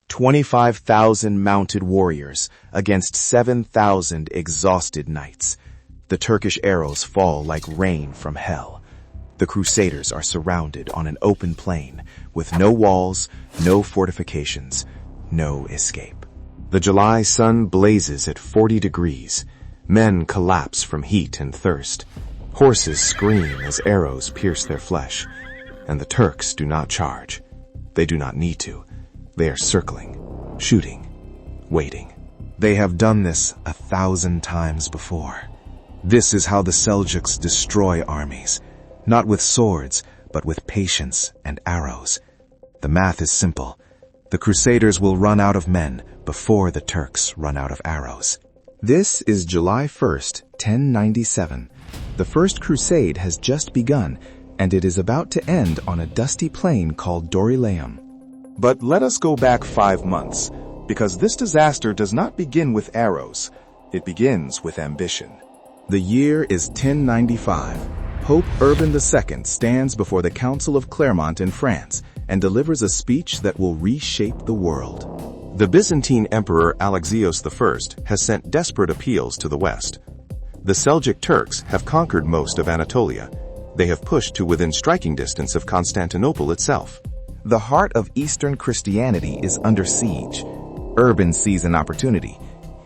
25,000 mounted warriors against 7,000 exhausted knights. The Turkish arrows fall like rain from hell. The Crusaders are surrounded on an open plain with no walls, no fortifications, no escape. The July sun blazes at 40 degrees. Men collapse from heat and thirst. Horses scream as arrows pierce their flesh. And the Turks do not charge. They do not need to. They are circling, shooting, waiting. They have done this 1,000 times before. This is how the Seljuks destroy armies, not with swords, but with patience and arrows. The math is simple. The Crusaders will run out of men before the Turks run out of arrows. This is July 1st, 1097. The First Crusade has just begun, and it is about to end on a dusty plain called Dorylaeum. But let us go back 5 months, because this disaster does not begin with arrows. It begins with ambition. The year is 1095. Pope Urban II stands before the Council of Clermont in France and delivers a speech that will reshape the world. The Byzantine Emperor Alexios I has sent desperate appeals to the West. The Seljuk Turks have conquered most of Anatolia. They have pushed to within striking distance of Constantinople itself. The heart of Eastern Christianity is under siege. Urban sees an opportunity.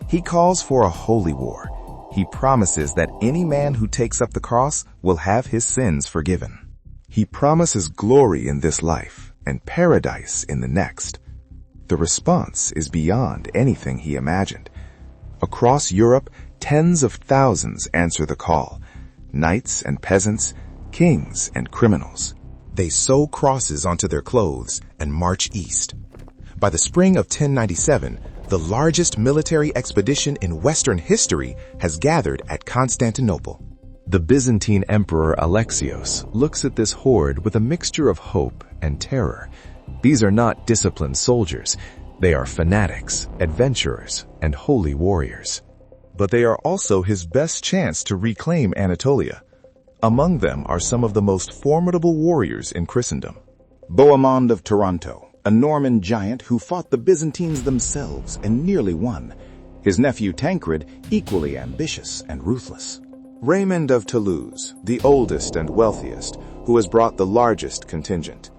He calls for a holy war. He promises that any man who takes up the cross will have his sins forgiven. He promises glory in this life and paradise in the next. The response is beyond anything he imagined. Across Europe, tens of thousands answer the call. Knights and peasants, kings and criminals. They sew crosses onto their clothes and march east. By the spring of 1097, the largest military expedition in Western history has gathered at Constantinople. The Byzantine Emperor Alexios looks at this horde with a mixture of hope and terror. These are not disciplined soldiers. They are fanatics, adventurers, and holy warriors. But they are also his best chance to reclaim Anatolia. Among them are some of the most formidable warriors in Christendom. Bohemond of Taranto, a Norman giant who fought the Byzantines themselves and nearly won. His nephew Tancred, equally ambitious and ruthless. Raymond of Toulouse, the oldest and wealthiest, who has brought the largest contingent.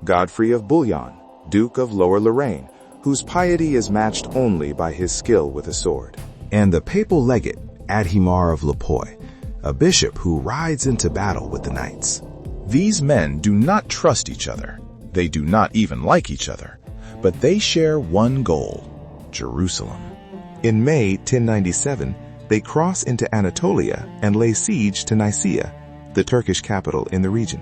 Godfrey of Bouillon, Duke of Lower Lorraine, whose piety is matched only by his skill with a sword. And the papal legate, Adhemar of Lipoi, a bishop who rides into battle with the knights. These men do not trust each other. They do not even like each other. But they share one goal: Jerusalem. In May 1097, they cross into Anatolia and lay siege to Nicaea, the Turkish capital in the region.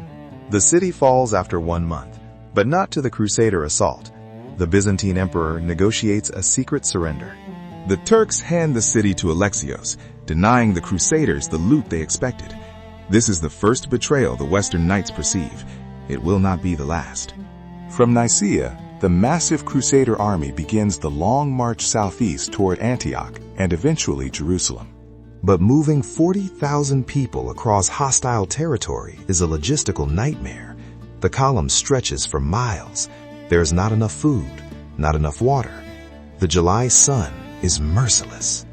The city falls after 1 month, but not to the Crusader assault. The Byzantine emperor negotiates a secret surrender. The Turks hand the city to Alexios, denying the Crusaders the loot they expected. This is the first betrayal the Western Knights perceive. It will not be the last. From Nicaea, the massive Crusader army begins the long march southeast toward Antioch and eventually Jerusalem. But moving 40,000 people across hostile territory is a logistical nightmare. The column stretches for miles. There is not enough food, not enough water. The July sun is merciless.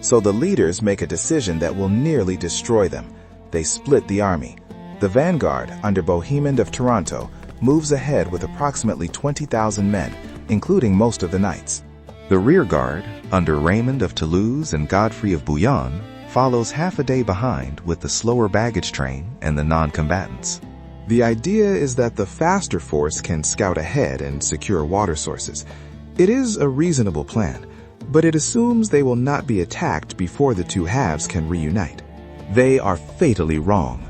So the leaders make a decision that will nearly destroy them. They split the army. The vanguard, under Bohemond of Taranto, moves ahead with approximately 20,000 men, including most of the knights. The rear guard, under Raymond of Toulouse and Godfrey of Bouillon, follows half a day behind with the slower baggage train and the non-combatants. The idea is that the faster force can scout ahead and secure water sources. It is a reasonable plan, but it assumes they will not be attacked before the two halves can reunite. They are fatally wrong.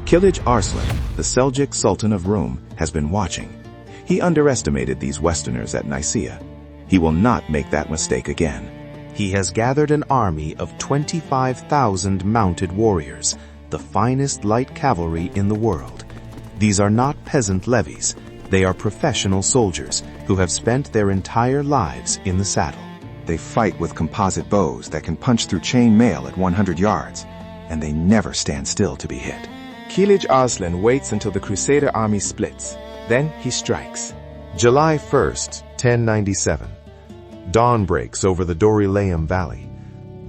Kilij Arslan, the Seljuk Sultan of Rum, has been watching. He underestimated these Westerners at Nicaea. He will not make that mistake again. He has gathered an army of 25,000 mounted warriors, the finest light cavalry in the world. These are not peasant levies. They are professional soldiers who have spent their entire lives in the saddle. They fight with composite bows that can punch through chain mail at 100 yards, and they never stand still to be hit. Kilij Arslan waits until the Crusader army splits. Then he strikes. July 1st, 1097. Dawn breaks over the Dorylaeum Valley.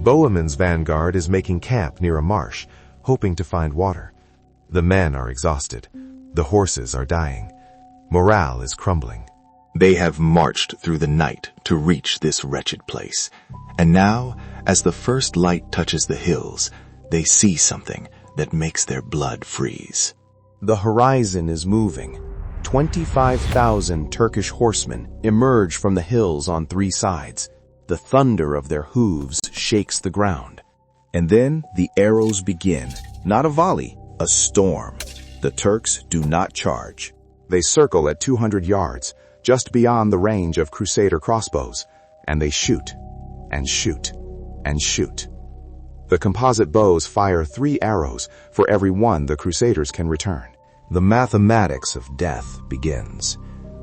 Bohemon's vanguard is making camp near a marsh, hoping to find water. The men are exhausted. The horses are dying. Morale is crumbling. They have marched through the night to reach this wretched place. And now, as the first light touches the hills, they see something that makes their blood freeze. The horizon is moving. 25,000 Turkish horsemen emerge from the hills on three sides. The thunder of their hooves shakes the ground. And then the arrows begin. Not a volley, a storm. The Turks do not charge. They circle at 200 yards, just beyond the range of Crusader crossbows, and they shoot, and shoot, and shoot. The composite bows fire 3 arrows for every one the Crusaders can return. The mathematics of death begins.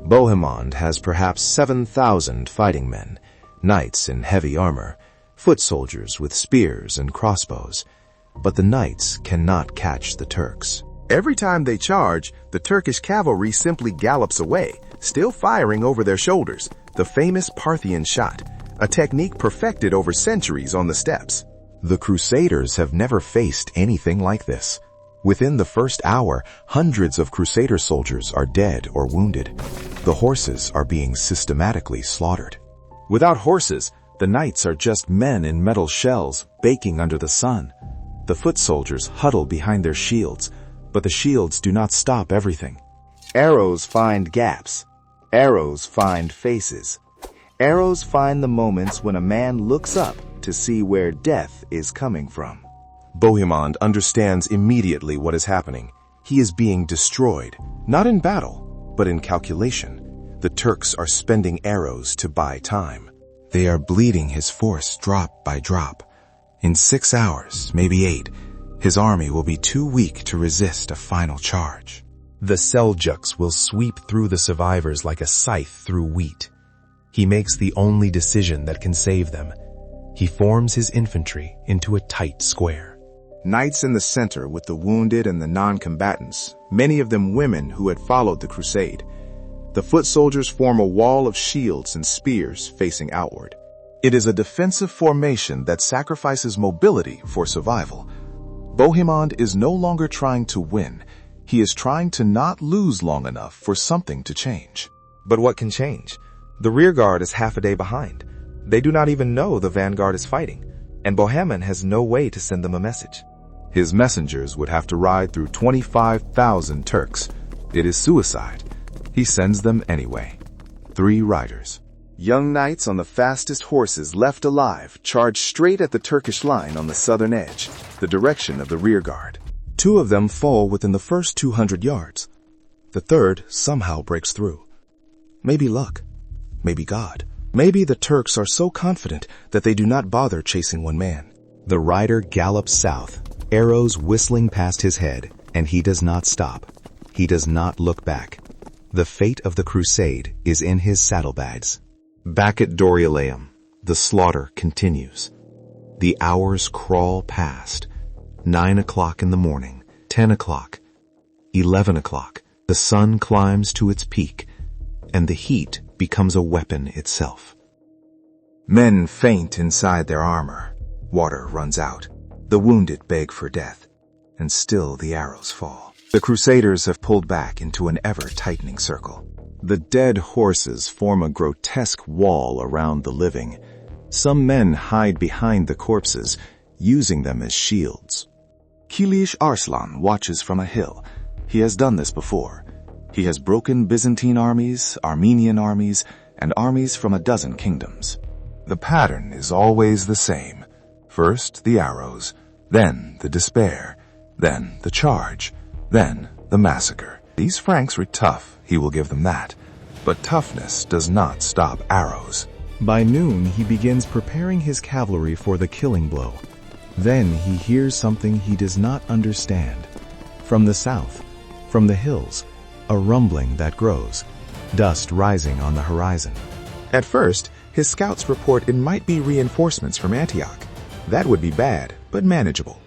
Bohemond has perhaps 7,000 fighting men, knights in heavy armor, foot soldiers with spears and crossbows. But the knights cannot catch the Turks. Every time they charge, the Turkish cavalry simply gallops away, still firing over their shoulders, the famous Parthian shot, a technique perfected over centuries on the steppes. The Crusaders have never faced anything like this. Within the first hour, hundreds of Crusader soldiers are dead or wounded. The horses are being systematically slaughtered. Without horses, the knights are just men in metal shells, baking under the sun. The foot soldiers huddle behind their shields, but the shields do not stop everything. Arrows find gaps. Arrows find faces. Arrows find the moments when a man looks up to see where death is coming from. Bohemond understands immediately what is happening. He is being destroyed, not in battle, but in calculation. The Turks are spending arrows to buy time. They are bleeding his force drop by drop. In 6 hours, maybe 8, his army will be too weak to resist a final charge. The Seljuks will sweep through the survivors like a scythe through wheat. He makes the only decision that can save them. He forms his infantry into a tight square. Knights in the center with the wounded and the non-combatants, many of them women who had followed the crusade. The foot soldiers form a wall of shields and spears facing outward. It is a defensive formation that sacrifices mobility for survival. Bohemond is no longer trying to win. He is trying to not lose long enough for something to change. But what can change? The rearguard is half a day behind. They do not even know the vanguard is fighting, and Bohemond has no way to send them a message. His messengers would have to ride through 25,000 Turks. It is suicide. He sends them anyway. 3 riders. Young knights on the fastest horses left alive charge straight at the Turkish line on the southern edge, the direction of the rearguard. 2 of them fall within the first 200 yards. The third somehow breaks through. Maybe luck. Maybe God. Maybe the Turks are so confident that they do not bother chasing one man. The rider gallops south, arrows whistling past his head, and he does not stop. He does not look back. The fate of the crusade is in his saddlebags. Back at Dorylaeum, the slaughter continues. The hours crawl past. 9 o'clock in the morning, 10 o'clock, 11 o'clock. The sun climbs to its peak, and the heat becomes a weapon itself. Men faint inside their armor. Water runs out. The wounded beg for death. And still the arrows fall. The Crusaders have pulled back into an ever-tightening circle. The dead horses form a grotesque wall around the living. Some men hide behind the corpses, using them as shields. Kilish Arslan watches from a hill. He has done this before. He has broken Byzantine armies, Armenian armies, and armies from a dozen kingdoms. The pattern is always the same. First the arrows, then the despair, then the charge, then the massacre. These Franks were tough, he will give them that. But toughness does not stop arrows. By noon, he begins preparing his cavalry for the killing blow. Then he hears something he does not understand. From the south, from the hills, a rumbling that grows, dust rising on the horizon. At first, his scouts report it might be reinforcements from Antioch. That would be bad, but manageable.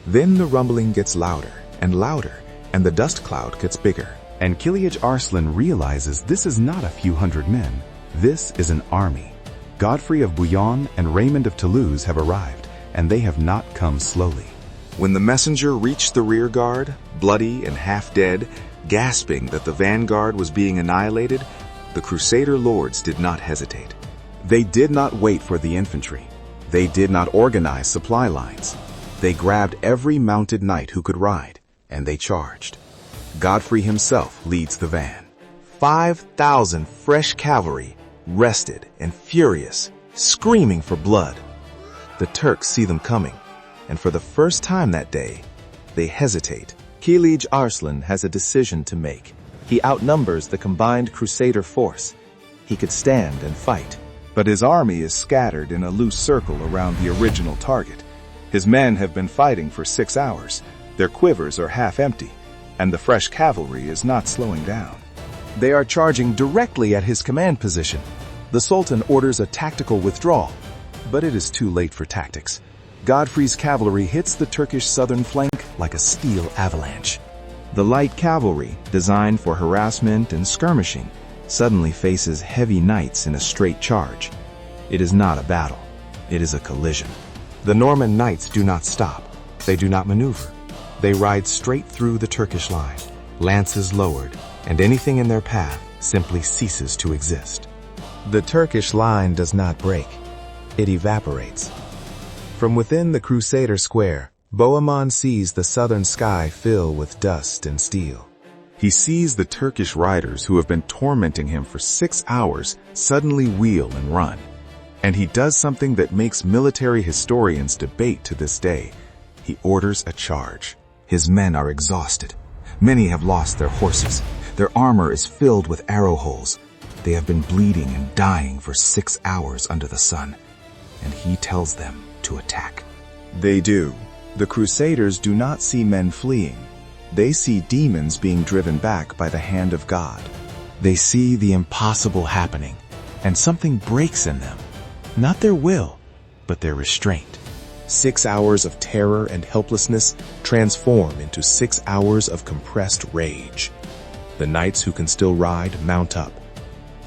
Then the rumbling gets louder and louder, and the dust cloud gets bigger. And Kilish Arslan realizes this is not a few hundred men. This is an army. Godfrey of Bouillon and Raymond of Toulouse have arrived, and they have not come slowly. When the messenger reached the rear guard, bloody and half dead, gasping that the vanguard was being annihilated, the Crusader lords did not hesitate. They did not wait for the infantry. They did not organize supply lines. They grabbed every mounted knight who could ride, and they charged. Godfrey himself leads the van. 5,000 fresh cavalry, rested and furious, screaming for blood. The Turks see them coming, and for the first time that day, they hesitate. Kilij Arslan has a decision to make. He outnumbers the combined Crusader force. He could stand and fight. But his army is scattered in a loose circle around the original target. His men have been fighting for 6 hours. Their quivers are half empty, and the fresh cavalry is not slowing down. They are charging directly at his command position. The Sultan orders a tactical withdrawal, but it is too late for tactics. Godfrey's cavalry hits the Turkish southern flank like a steel avalanche. The light cavalry, designed for harassment and skirmishing, suddenly faces heavy knights in a straight charge. It is not a battle. It is a collision. The Norman knights do not stop. They do not maneuver. They ride straight through the Turkish line, lances lowered, and anything in their path simply ceases to exist. The Turkish line does not break. It evaporates. From within the Crusader square, Bohemond sees the southern sky fill with dust and steel. He sees the Turkish riders who have been tormenting him for 6 hours suddenly wheel and run. And he does something that makes military historians debate to this day. He orders a charge. His men are exhausted. Many have lost their horses. Their armor is filled with arrow holes. They have been bleeding and dying for 6 hours under the sun. And he tells them to attack. They do. The Crusaders do not see men fleeing. They see demons being driven back by the hand of God. They see the impossible happening, and something breaks in them. Not their will, but their restraint. 6 hours of terror and helplessness transform into 6 hours of compressed rage. The knights who can still ride mount up.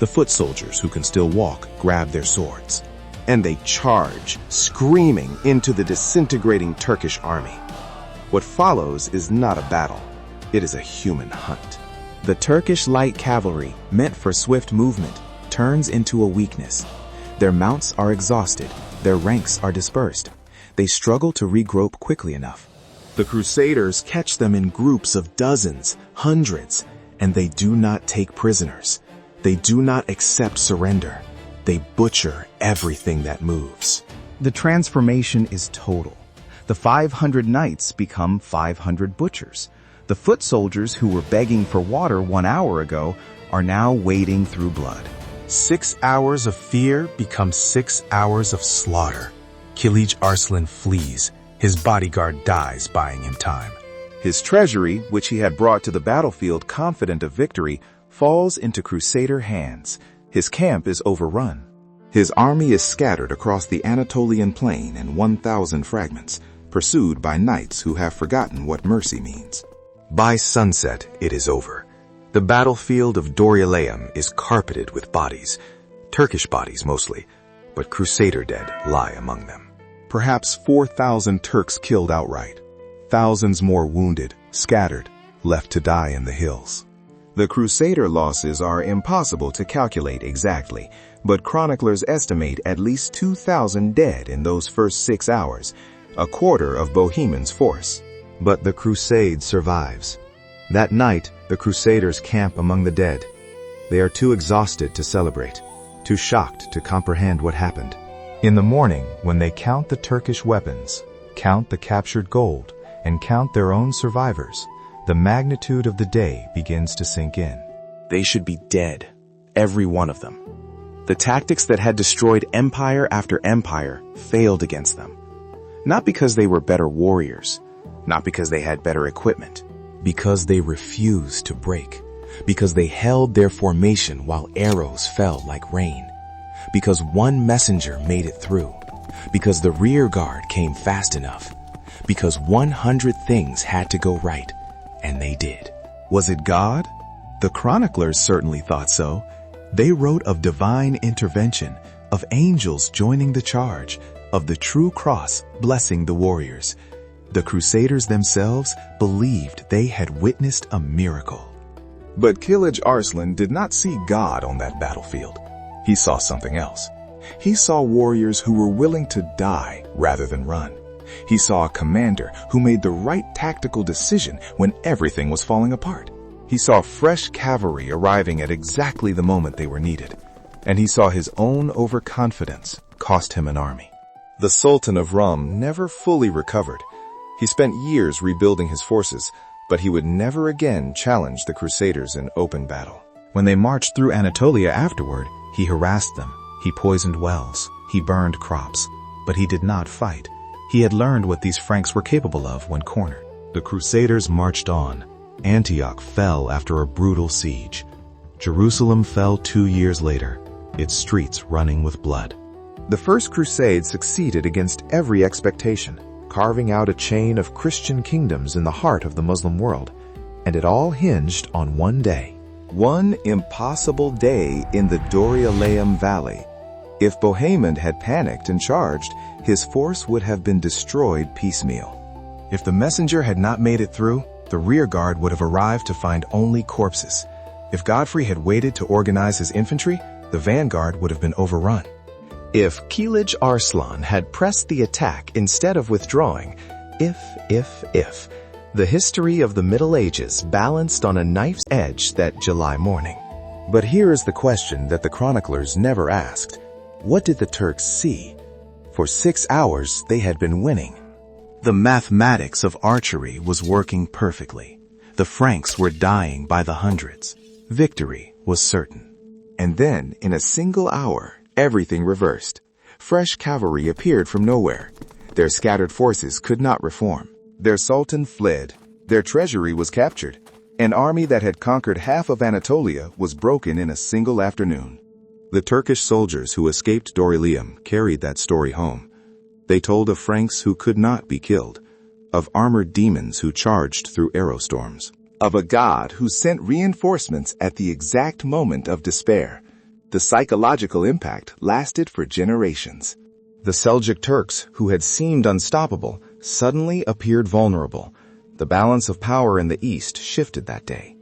The foot soldiers who can still walk grab their swords. And they charge, screaming, into the disintegrating Turkish army. What follows is not a battle. It is a human hunt. The Turkish light cavalry, meant for swift movement, turns into a weakness. Their mounts are exhausted. Their ranks are dispersed. They struggle to regroup quickly enough. The Crusaders catch them in groups of dozens, hundreds, and they do not take prisoners. They do not accept surrender. They butcher everything that moves. The transformation is total. The 500 knights become 500 butchers. The foot soldiers who were begging for water 1 hour ago are now wading through blood. 6 hours of fear become 6 hours of slaughter. Kilij Arslan flees. His bodyguard dies, buying him time. His treasury, which he had brought to the battlefield confident of victory, falls into Crusader hands. His camp is overrun. His army is scattered across the Anatolian plain in 1,000 fragments, pursued by knights who have forgotten what mercy means. By sunset, it is over. The battlefield of Dorylaeum is carpeted with bodies, Turkish bodies mostly, but Crusader dead lie among them. Perhaps 4,000 Turks killed outright, thousands more wounded, scattered, left to die in the hills. The Crusader losses are impossible to calculate exactly, but chroniclers estimate at least 2,000 dead in those first 6 hours, a quarter of Bohemon's force. But the crusade survives. That night, the Crusaders camp among the dead. They are too exhausted to celebrate, too shocked to comprehend what happened. In the morning, when they count the Turkish weapons, count the captured gold, and count their own survivors, the magnitude of the day begins to sink in. They should be dead, every one of them. The tactics that had destroyed empire after empire failed against them. Not because they were better warriors, not because they had better equipment, because they refused to break, because they held their formation while arrows fell like rain, because one messenger made it through, because the rear guard came fast enough, because 100 things had to go right, and they did. Was it God? The chroniclers certainly thought so. They wrote of divine intervention, of angels joining the charge, of the true cross blessing the warriors. The Crusaders themselves believed they had witnessed a miracle. But Kilij Arslan did not see God on that battlefield. He saw something else. He saw warriors who were willing to die rather than run. He saw a commander who made the right tactical decision when everything was falling apart. He saw fresh cavalry arriving at exactly the moment they were needed. And he saw his own overconfidence cost him an army. The Sultan of Rum never fully recovered. He spent years rebuilding his forces, but he would never again challenge the Crusaders in open battle. When they marched through Anatolia afterward, he harassed them. He poisoned wells. He burned crops. But he did not fight. He had learned what these Franks were capable of when cornered. The Crusaders marched on. Antioch fell after a brutal siege. Jerusalem fell 2 years later, its streets running with blood. The First Crusade succeeded against every expectation, carving out a chain of Christian kingdoms in the heart of the Muslim world, and it all hinged on one day. One impossible day in the Dorylaeum Valley. If Bohemond had panicked and charged, his force would have been destroyed piecemeal. If the messenger had not made it through, the rear guard would have arrived to find only corpses. If Godfrey had waited to organize his infantry, the vanguard would have been overrun. If Kilij Arslan had pressed the attack instead of withdrawing, if, the history of the Middle Ages balanced on a knife's edge that July morning. But here is the question that the chroniclers never asked. What did the Turks see? For 6 hours they had been winning. The mathematics of archery was working perfectly. The Franks were dying by the hundreds. Victory was certain. And then, in a single hour, everything reversed. Fresh cavalry appeared from nowhere. Their scattered forces could not reform. Their sultan fled. Their treasury was captured. An army that had conquered half of Anatolia was broken in a single afternoon. The Turkish soldiers who escaped Dorylaeum carried that story home. They told of Franks who could not be killed, of armored demons who charged through arrow storms, of a god who sent reinforcements at the exact moment of despair. The psychological impact lasted for generations. The Seljuk Turks, who had seemed unstoppable, suddenly appeared vulnerable. The balance of power in the east shifted that day.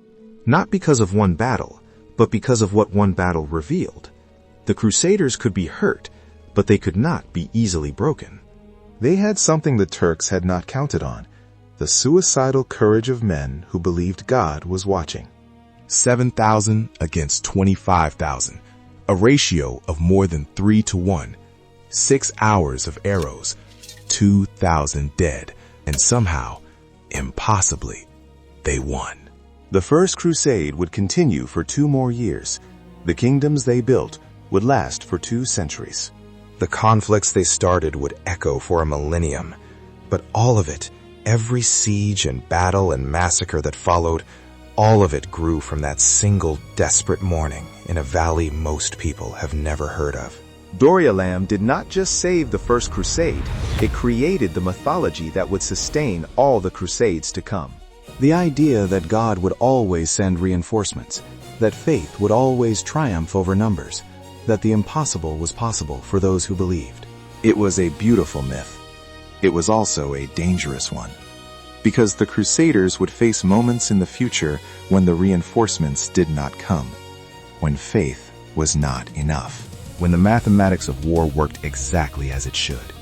Not because of one battle, but because of what one battle revealed. The Crusaders could be hurt, but they could not be easily broken. They had something the Turks had not counted on, the suicidal courage of men who believed God was watching. 7,000 against 25,000, a ratio of more than 3 to 1. 6 hours of arrows, 2,000 dead, and somehow, impossibly, they won. The First Crusade would continue for 2 more years. The kingdoms they built would last for 2 centuries. The conflicts they started would echo for a millennium. But all of it, every siege and battle and massacre that followed, all of it grew from that single desperate morning in a valley most people have never heard of. Dorylaeum did not just save the First Crusade, it created the mythology that would sustain all the Crusades to come. The idea that God would always send reinforcements, that faith would always triumph over numbers, that the impossible was possible for those who believed. It was a beautiful myth. It was also a dangerous one, because the Crusaders would face moments in the future when the reinforcements did not come, when faith was not enough, when the mathematics of war worked exactly as it should.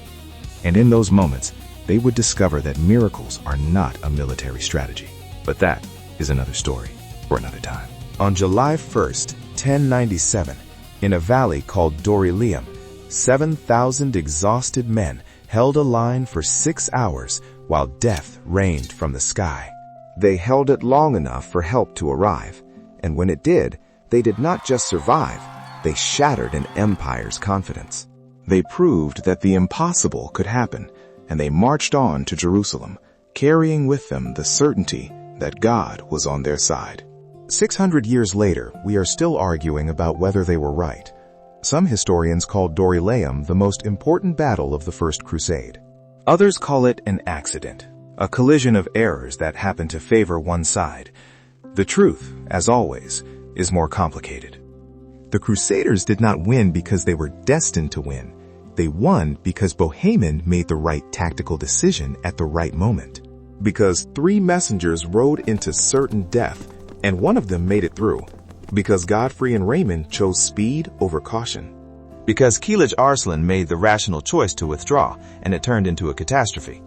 And in those moments, they would discover that miracles are not a military strategy. But that is another story for another time. On July 1st, 1097, in a valley called Dorylaeum, 7,000 exhausted men held a line for 6 hours while death rained from the sky. They held it long enough for help to arrive, and when it did, they did not just survive, they shattered an empire's confidence. They proved that the impossible could happen, and they marched on to Jerusalem, carrying with them the certainty that God was on their side. 600 years later, we are still arguing about whether they were right. Some historians call Dorylaeum the most important battle of the First Crusade. Others call it an accident, a collision of errors that happened to favor one side. The truth, as always, is more complicated. The Crusaders did not win because they were destined to win. They won because Bohemond made the right tactical decision at the right moment. Because 3 messengers rode into certain death, and one of them made it through. Because Godfrey and Raymond chose speed over caution. Because Kilij Arslan made the rational choice to withdraw, and it turned into a catastrophe.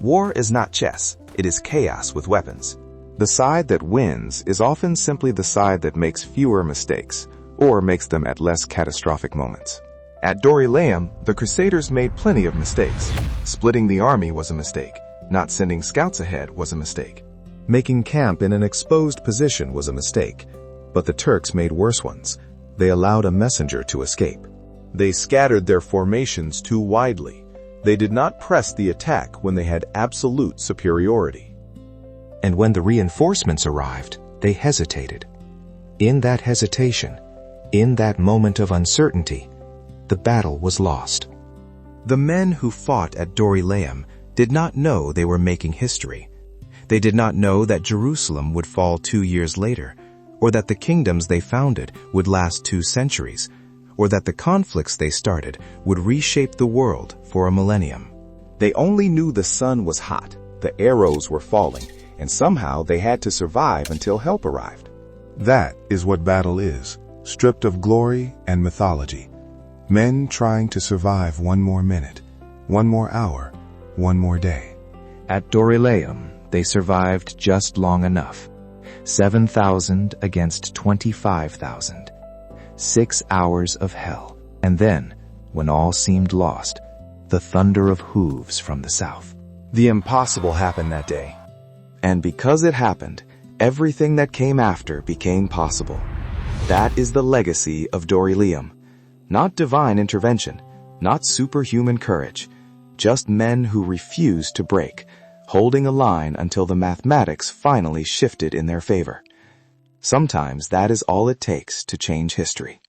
War is not chess, it is chaos with weapons. The side that wins is often simply the side that makes fewer mistakes, or makes them at less catastrophic moments. At Dorylaeum, the Crusaders made plenty of mistakes. Splitting the army was a mistake. Not sending scouts ahead was a mistake. Making camp in an exposed position was a mistake. But the Turks made worse ones. They allowed a messenger to escape. They scattered their formations too widely. They did not press the attack when they had absolute superiority. And when the reinforcements arrived, they hesitated. In that hesitation, in that moment of uncertainty, the battle was lost. The men who fought at Dorylaeum did not know they were making history. They did not know that Jerusalem would fall 2 years later, or that the kingdoms they founded would last 2 centuries, or that the conflicts they started would reshape the world for a millennium. They only knew the sun was hot, the arrows were falling, and somehow they had to survive until help arrived. That is what battle is, stripped of glory and mythology. Men trying to survive 1 more minute, 1 more hour, 1 more day. At Dorylaeum, they survived just long enough. 7,000 against 25,000. 6 hours of hell. And then, when all seemed lost, the thunder of hooves from the south. The impossible happened that day. And because it happened, everything that came after became possible. That is the legacy of Dorylaeum. Not divine intervention, not superhuman courage, just men who refused to break, holding a line until the mathematics finally shifted in their favor. Sometimes that is all it takes to change history.